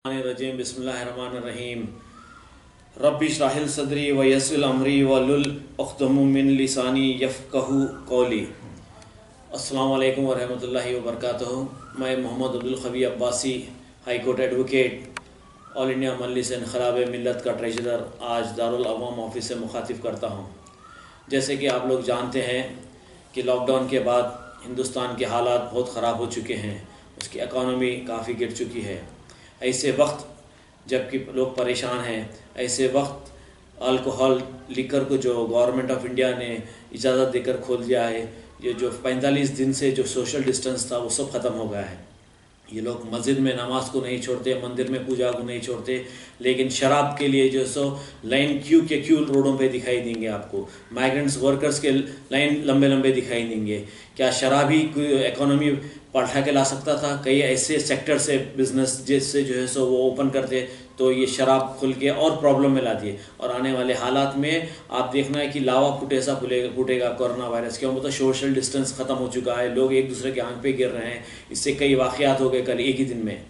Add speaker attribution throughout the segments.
Speaker 1: रजीम बिस्मिल्लाहिर्रहमानिर्रहीम रब्बिश्रह सदरी व यस्सिर अमरी वलुल उक़्दतम मिन लिसानी यफ़क़हू क़ौली। अस्सलामु अलैकुम व रहमतुल्लाहि व बरकातुहू। मैं Mohammed Abdul Khavi Abbasi, high court advocate, all India Majlis Inquilab Millat का ट्रेजरर, आज दारुल अवाम ऑफिस से मुखातिब करता हूँ। जैसे कि आप लोग जानते हैं कि लॉकडाउन के बाद हिंदुस्तान के हालात बहुत ख़राब हो चुके हैं, उसकी इकॉनमी काफ़ी गिर चुकी है। ऐसे वक्त जबकि लोग परेशान हैं, ऐसे वक्त अल्कोहल लिकर को जो गवर्नमेंट ऑफ इंडिया ने इजाज़त देकर खोल दिया है, ये जो 45 दिन से जो सोशल डिस्टेंस था वो सब ख़त्म हो गया है। ये लोग मस्जिद में नमाज को नहीं छोड़ते, मंदिर में पूजा को नहीं छोड़ते, लेकिन शराब के लिए जो सो लाइन क्यू रोडों पे दिखाई देंगे। आपको माइग्रेंट्स वर्कर्स के लाइन लंबे लंबे दिखाई देंगे। क्या शराब ही इकोनॉमी पलटा के ला सकता था? कई ऐसे सेक्टर से बिजनेस जिससे जो है सो वो ओपन करते तो ये शराब खुल के और प्रॉब्लम में ला दिए। और आने वाले हालात में आप देखना है कि लावा फूटेसा फूटेगा कोरोना वायरस। क्यों? मतलब सोशल डिस्टेंस ख़त्म हो चुका है, लोग एक दूसरे के आंख पे गिर रहे हैं। इससे कई वाक़यात हो गए कल एक ही दिन में।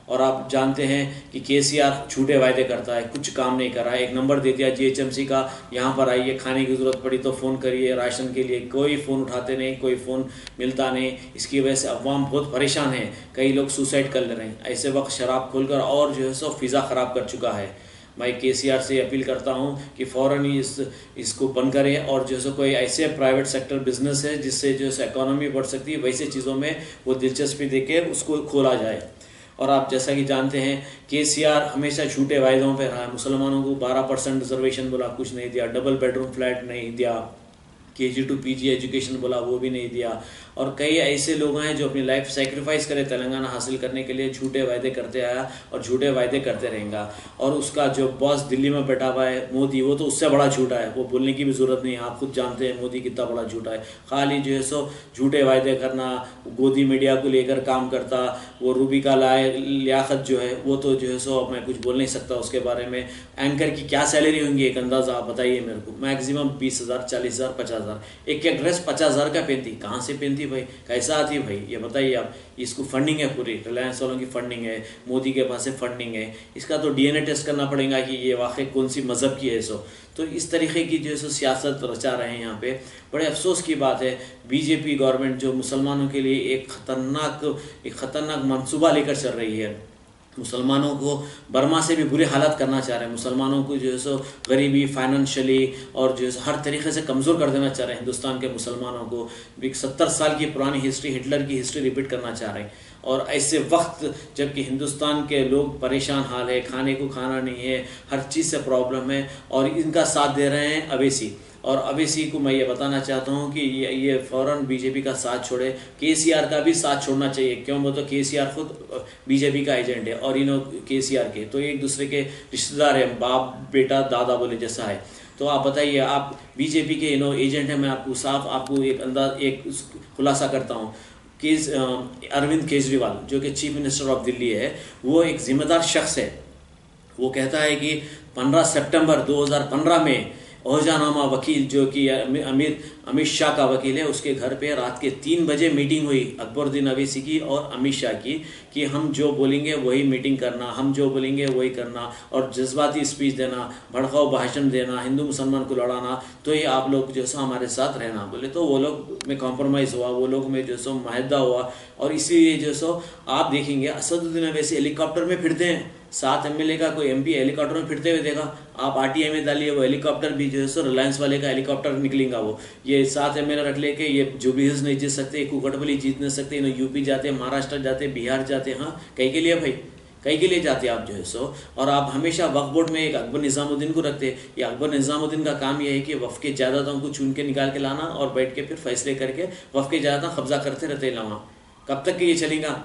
Speaker 1: और आप जानते हैं कि केसीआर झूठे वायदे करता है, कुछ काम नहीं कर रहा है। एक नंबर दे दिया जीएचएमसी का, यहाँ पर आइए, खाने की ज़रूरत पड़ी तो फ़ोन करिए राशन के लिए। कोई फ़ोन उठाते नहीं, कोई फ़ोन मिलता नहीं। इसकी वजह से अवाम बहुत परेशान है, कई लोग सुसाइड कर ले रहे हैं। ऐसे वक्त शराब खोलकर और जो है सो फ़िज़ा ख़राब कर चुका है। मैं केसीआर से अपील करता हूँ कि फ़ौरन ही इसको बंद करें, और जो है कोई ऐसे प्राइवेट सेक्टर बिजनेस है जिससे जो है इकॉनमी बढ़ सकती है, वैसे चीज़ों में वो दिलचस्पी देके उसको खोला जाए। और आप जैसा कि जानते हैं केसीआर हमेशा झूठे वायदों पे रहा है। मुसलमानों को 12% रिजर्वेशन बोला, कुछ नहीं दिया। डबल बेडरूम फ्लैट नहीं दिया। KG to PG एजुकेशन बोला, वो भी नहीं दिया। और कई ऐसे लोग हैं जो अपनी लाइफ सेक्रीफाइस करे तेलंगाना हासिल करने के लिए, झूठे वायदे करते आया और झूठे वायदे करते रहेगा। और उसका जो बॉस दिल्ली में बैठा हुआ है मोदी, वो तो उससे बड़ा झूठा है, वो बोलने की भी ज़रूरत नहीं है। आप खुद जानते हैं मोदी कितना बड़ा झूठा है। खाली जो है सो झूठे वायदे करना, गोदी मीडिया को लेकर काम करता। वो रूबी का लियाकत जो है वो तो जो है सो मैं कुछ बोल नहीं सकता उसके बारे में। एंकर की क्या सैलरी होंगी एक अंदाज़ा आप बताइए मेरे को? मैक्सिमम 20,000, 40,000, 50,000। एक ड्रेस 50,000 का पहनती, कहाँ से पहनती भाई? कैसा आती भाई ये बताइए आप? इसको फंडिंग है, पूरी रिलायंस वालों की फंडिंग है, मोदी के पास से फंडिंग है। इसका तो DNA टेस्ट करना पड़ेगा कि ये वाकई कौन सी मज़हब की है। तो इस तरीके की जो है सियासत रचा रहे हैं यहाँ पे। बड़े अफसोस की बात है, बीजेपी गवर्नमेंट जो मुसलमानों के लिए एक ख़तरनाक मंसूबा लेकर चल रही है। मुसलमानों को बर्मा से भी बुरे हालात करना चाह रहे हैं। मुसलमानों को जो है सो गरीबी, फाइनेंशियली और जो है हर तरीके से कमज़ोर कर देना चाह रहे हैं। हिंदुस्तान के मुसलमानों को 70 साल की पुरानी हिस्ट्री, हिटलर की हिस्ट्री रिपीट करना चाह रहे हैं। और ऐसे वक्त जबकि हिंदुस्तान के लोग परेशान हाल है, खाने को खाना नहीं है, हर चीज़ से प्रॉब्लम है, और इनका साथ दे रहे हैं अवैसी। और अवैसी को मैं ये बताना चाहता हूँ कि ये फ़ौरन बीजेपी का साथ छोड़े, केसीआर का भी साथ छोड़ना चाहिए। क्यों? वो तो केसीआर खुद बीजेपी का एजेंट है और इन्हों केसीआर के तो एक दूसरे के रिश्तेदार हैं, बाप बेटा दादा बोले जैसा है। तो आप बताइए, आप बीजेपी के एजेंट हैं। मैं आपको एक खुलासा करता हूँ कि अरविंद केजरीवाल जो कि चीफ मिनिस्टर ऑफ दिल्ली है, वो एक जिम्मेदार शख्स है। वो कहता है कि 15 सितंबर 2015 में ओहजानामा वकील जो कि अमित शाह का वकील है, उसके घर पे रात के 3 बजे मीटिंग हुई अकबरुद्दीन अवैसी की और अमित शाह की, कि हम जो बोलेंगे वही मीटिंग करना, हम जो बोलेंगे वही करना, और जज्बाती स्पीच देना, भड़काऊ भाषण देना, हिंदू मुसलमान को लड़ाना, तो ये आप लोग जो सो हमारे साथ रहना बोले। तो वो लोग में कॉम्प्रोमाइज़ हुआ, वो लोग में जो सो माहिदा हुआ। और इसीलिए जो सो आप देखेंगे असदुद्दीन अवैसी हेलीकॉप्टर में फिरते हैं। 7 MLA का कोई MP हेलीकॉप्टर में फिरते हुए देखा? आप RTI में डालिए, वो हेलीकॉप्टर भी जो है सो रिलायंस वाले का हेलीकॉप्टर निकलेगा। वो ये 7 MLA रख लेके ये जुबली हिल्स नहीं जीत सकते, कुकटबली जीत नहीं सकते, यूपी जाते, महाराष्ट्र जाते, बिहार जाते। हाँ, कहीं के लिए भाई? कहीं के लिए जाते आप जो है सो? और आप हमेशा वक्फ बोर्ड में एक अकबर निज़ामुद्दीन को रखते। ये अकबर निज़ामुद्दीन का काम यह है कि वफ़ के जायदादों को चुन के निकाल के लाना और बैठ के फिर फैसले करके वफ़ के जायदाद कब्जा करते रहते लाना। कब तक ये चलेगा?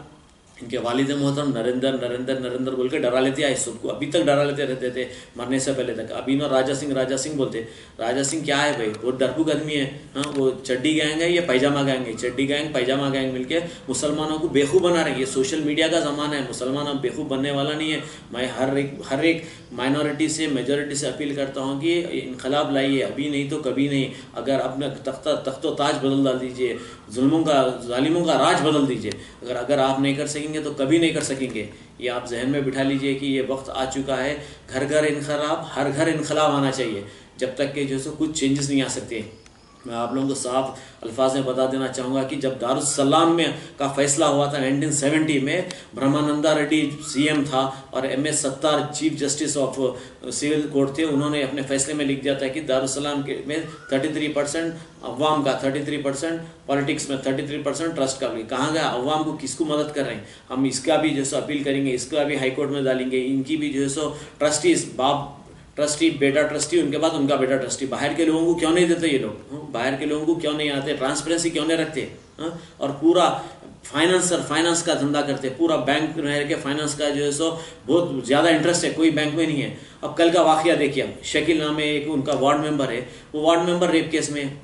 Speaker 1: इनके वालिद मोहतरम नरेंद्र बोल के डरा लेते आए सबको, अभी तक डरा लेते रहते थे मरने से पहले तक। अभी ना राजा सिंह बोलते। राजा सिंह क्या है भाई? बहुत डरपूक आदमी है। हाँ, वो चड्डी गैंग है, ये पैजामा गैंग है। चड्डी गैंग पैजामा गैंग मिलके मुसलमानों को बेवकूफ़ बना रहे हैं। ये सोशल मीडिया का ज़माना है, मुसलमान अब बेवकूफ़ बनने वाला नहीं है। मैं हर एक माइनॉरिटी से मेजॉरिटी से अपील करता हूँ कि इनकलाब लाइए, अभी नहीं तो कभी नहीं। अगर अपने तख्तो ताज बदल डाल दीजिए, जुल्मों का, जालिमों का राज बदल दीजिए। अगर आप नहीं कर सकेंगे तो कभी नहीं कर सकेंगे। ये आप जहन में बिठा लीजिए कि ये वक्त आ चुका है। घर घर इनकलाब, हर घर इनकलाब आना चाहिए। जब तक कि जो सो कुछ चेंजेस नहीं आ सकते। मैं आप लोगों को साफ अल्फाज में बता देना चाहूँगा कि जब दारुस्सलाम में का फैसला हुआ था 1970 में, ब्रह्मानंदा रेड्डी सीएम था और MS Sattar chief justice of civil court थे। उन्होंने अपने फैसले में लिख दिया था कि दारुस्सलाम के में 33% अवाम का, 33% पॉलिटिक्स में, 33% ट्रस्ट का। कहाँ गया अवाम को, किसको मदद कर रहे हैं हम? इसका भी जो सो अपील करेंगे, इसका भी हाई कोर्ट में डालेंगे। इनकी भी जो है सो ट्रस्टीज, बाप ट्रस्टी, बेटा ट्रस्टी, उनके बाद उनका बेटा ट्रस्टी। बाहर के लोगों को क्यों नहीं देते ये लोग? बाहर के लोगों को क्यों नहीं आते? ट्रांसपेरेंसी क्यों नहीं रखते? और पूरा फाइनेंस का धंधा करते। पूरा बैंक में रह के फाइनेंस का जो है सो बहुत ज़्यादा इंटरेस्ट है, कोई बैंक में नहीं है। अब कल का वाकया देखिए, अब शकील नाम है एक उनका वार्ड मेंबर है, वो वार्ड मेंबर रेप केस में।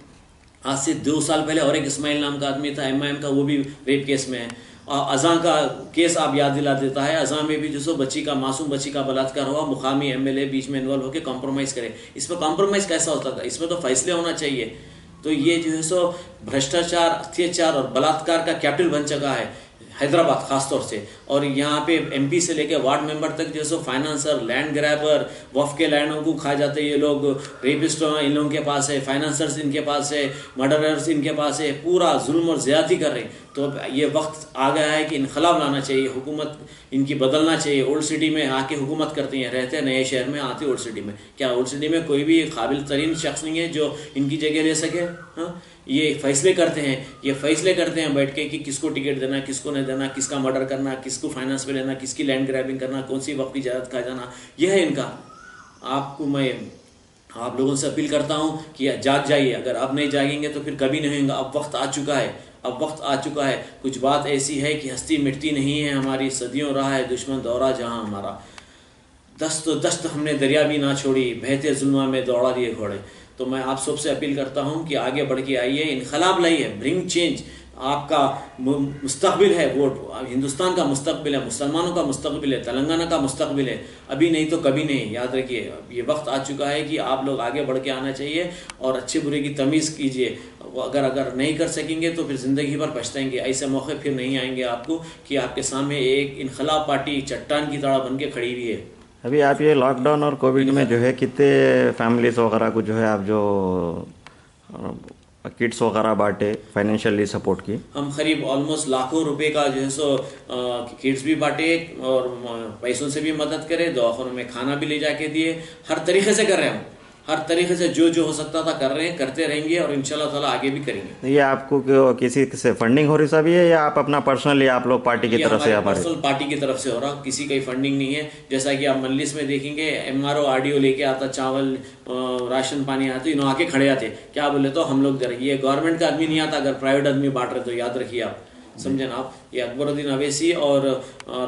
Speaker 1: आज से 2 साल पहले और एक इस्माइल नाम का आदमी था MIM का, वो भी रेप केस में है। अज़ां का केस आप याद दिला देता है। अज़ां में भी जो सो बच्ची का, मासूम बच्ची का बलात्कार हुआ, मुकामी MLA बीच में इन्वॉल्व होकर कॉम्प्रोमाइज़ करे। इसमें कॉम्प्रोमाइज़ कैसा होता था? इसमें तो फैसले होना चाहिए। तो ये जो है सो भ्रष्टाचार, अत्याचार और बलात्कार का कैपिटल बन चुका है हैदराबाद खासतौर से। और यहाँ पे MP से लेके वार्ड मेंबर तक जो सो फाइनेंसर, लैंड ग्रैबर, वफ के लैंडों को खा जाते ये लोग। रेपिस्ट इन लोगों के पास है, फाइनेंसर्स इनके पास है, मर्डरर्स इनके पास है। पूरा जुल्म और ज्यादती कर रहे हैं। तो अब ये वक्त आ गया है कि इनकलाब लाना चाहिए, हुकूमत इनकी बदलना चाहिए। ओल्ड सिटी में आके हुकूमत करती हैं, रहते हैं नए शहर में, आते ओल्ड सिटी में। क्या ओल्ड सिटी में कोई भी काबिल तरीन शख्स नहीं है जो इनकी जगह ले सके? हाँ, ये फैसले करते हैं बैठ के कि किसको टिकट देना, किसको नहीं देना, किसका मर्डर करना, किसको फाइनेंस पे लेना, किसकी लैंड ग्रैबिंग करना, कौन सी वक्त की जायदाद खा जाना, यह है इनका। मैं आप लोगों से अपील करता हूं कि जाग जाइए। अगर अब नहीं जागेंगे तो फिर कभी नहीं होगा। अब वक्त आ चुका है। कुछ बात ऐसी है कि हस्ती मिटती नहीं है हमारी, सदियों रहा है दुश्मन दौरा जहां हमारा। दस्त हमने दरिया भी ना छोड़ी, बहते जुल्मा में दौड़ा दिए घोड़े। तो मैं आप सबसे अपील करता हूं कि आगे बढ़ के आइए, इनकलाब लाइए, ब्रिंग चेंज। आपका मुस्तकबिल है वोट, हिंदुस्तान का मुस्तकबिल है, मुसलमानों का मुस्तकबिल है, तेलंगाना का मुस्तकबिल है। अभी नहीं तो कभी नहीं। याद रखिए, ये वक्त आ चुका है कि आप लोग आगे बढ़ के आना चाहिए और अच्छे बुरे की तमीज़ कीजिए। अगर नहीं कर सकेंगे तो फिर ज़िंदगी भर पछताएंगे। ऐसे मौके फिर नहीं आएंगे आपको कि आपके सामने एक इनकलाब पार्टी चट्टान की तरह बन के खड़ी हुई है।
Speaker 2: अभी आप ये लॉकडाउन और कोविड में जो है कितने फैमिलीज वगैरह को जो है आप जो किट्स वगैरह बांटे, फाइनेंशियली सपोर्ट की? हम
Speaker 1: करीब ऑलमोस्ट लाखों रुपए का जो है सो किट्स भी बांटे और पैसों से भी मदद करे, दवाखानों में खाना भी ले जाके दिए। हर तरीके से कर रहे हैं, हर तरीके से जो हो सकता था कर रहे हैं, करते रहेंगे और इंशाल्लाह ताला आगे भी करेंगे।
Speaker 2: ये आपको किसी से फंडिंग हो रही सब है या आप अपना पर्सनली आप लोग पार्टी की तरफ से?
Speaker 1: पर्सनल पार्टी की तरफ से हो रहा, किसी का फंडिंग नहीं है। जैसा कि आप मजलिस में देखेंगे, MRO RDO लेके आता, चावल राशन पानी आता, इन्हों आके खड़े आते, क्या बोले तो हम लोग दे। ये गवर्नमेंट का आदमी नहीं आता, अगर प्राइवेट आदमी बांट रहे तो याद रखिए आप, समझे ना आप। ये अकबरुद्दीन अवैसी और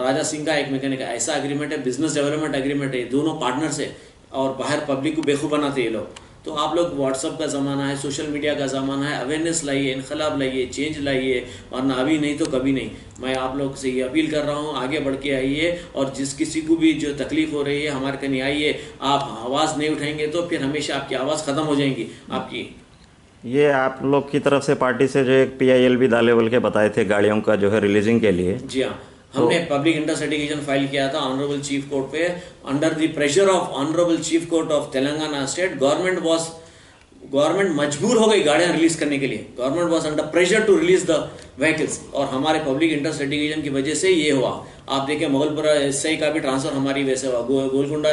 Speaker 1: राजा सिंह का एक मैकेनिक ऐसा एग्रीमेंट है, बिजनेस डेवलपमेंट एग्रीमेंट है, दोनों पार्टनर्स है और बाहर पब्लिक को बेवकूफ़ बनाते ये लोग। तो आप लोग व्हाट्सअप का ज़माना है, सोशल मीडिया का ज़माना है, अवेयरनेस लाइए, इनकलाब लाइए, चेंज लाइए, वरना अभी नहीं तो कभी नहीं। मैं आप लोग से ये अपील कर रहा हूँ, आगे बढ़ के आइए और जिस किसी को भी जो तकलीफ हो रही है हमारे कहीं आइए। आप आवाज़ नहीं उठाएंगे तो फिर हमेशा आपकी आवाज़ ख़त्म हो जाएगी आपकी।
Speaker 2: ये आप लोग की तरफ से पार्टी से जो एक PIL भी डाले बोल के बताए थे गाड़ियों का जो है रिलीजिंग के लिए।
Speaker 1: जी हाँ, हमने पब्लिक इंटरेस्ट लिटिगेशन फाइल किया था ऑनरेबल चीफ कोर्ट पे। Under the pressure of honourable chief court of Telangana state, government मजबूर हो गई गाड़ियां रिलीज करने के लिए। Government was under pressure to release the vehicles और हमारे पब्लिक इंटरेस्ट लिटिगेशन की वजह से ये हुआ। आप देखें मोगलपुरा SI का भी ट्रांसफर हमारी वजह से हुआ, गोलकुंडा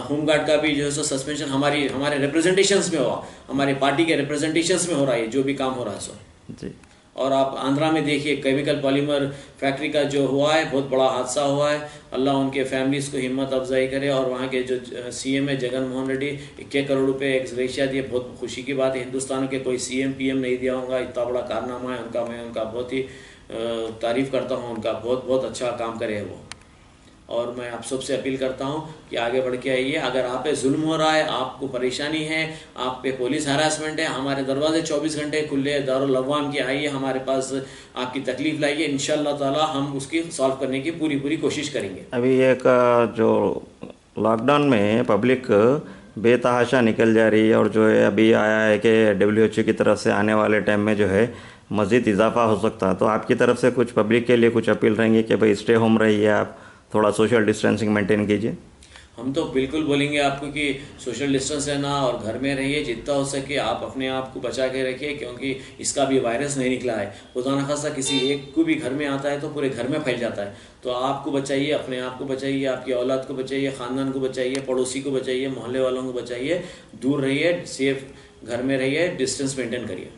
Speaker 1: होमगार्ड का भी जो है सस्पेंशन हमारे रिप्रेजेंटेशंस में हुआ, हमारे पार्टी के रिप्रेजेंटेशंस में हो रहा है जो भी काम हो रहा है सो जी। और आप आंध्रा में देखिए, केमिकल पॉलीमर फैक्ट्री का जो हुआ है, बहुत बड़ा हादसा हुआ है। अल्लाह उनके फैमिलीज को हिम्मत अफजाई करे। और वहाँ के जो CM है जगन मोहन रेड्डी, 21 करोड़ रुपए एक रेशिया दिए, बहुत खुशी की बात है। हिंदुस्तान के कोई CM PM नहीं दिया होगा, इतना बड़ा कारनामा है उनका। मैं उनका बहुत ही तारीफ करता हूँ, उनका बहुत अच्छा काम करे वो। और मैं आप सबसे अपील करता हूं कि आगे बढ़ के आइए। अगर आप पे जुल्म हो रहा है, आपको परेशानी है, आप पे पुलिस हरासमेंट है, हमारे दरवाजे 24 घंटे खुले हैं दारुल अवाम के। आइए हमारे पास, आपकी तकलीफ लाइए, इंशाअल्लाह ताला हम उसकी सॉल्व करने की पूरी कोशिश करेंगे।
Speaker 2: अभी एक जो लॉकडाउन में पब्लिक बेतहाशा निकल जा रही है और जो है अभी आया है कि WHO की तरफ से आने वाले टाइम में जो है मज़ीद इजाफा हो सकता है। तो आपकी तरफ से कुछ पब्लिक के लिए कुछ अपील रहेंगी कि भाई स्टे होम रहिए, आप थोड़ा सोशल डिस्टेंसिंग मेंटेन कीजिए?
Speaker 1: हम तो बिल्कुल बोलेंगे आपको कि सोशल डिस्टेंस रहना और घर में रहिए, जितना हो सके आप अपने आप को बचा के रखिए, क्योंकि इसका भी वायरस नहीं निकला है। खुदा न खासा किसी एक को भी घर में आता है तो पूरे घर में फैल जाता है। तो आपको बचाइए, अपने आप को बचाइए, आपकी औलाद को बचाइए, ख़ानदान को बचाइए, पड़ोसी को बचाइए, मोहल्ले वालों को बचाइए। दूर रहिए, सेफ घर में रहिए, डिस्टेंस मेंटेन करिए।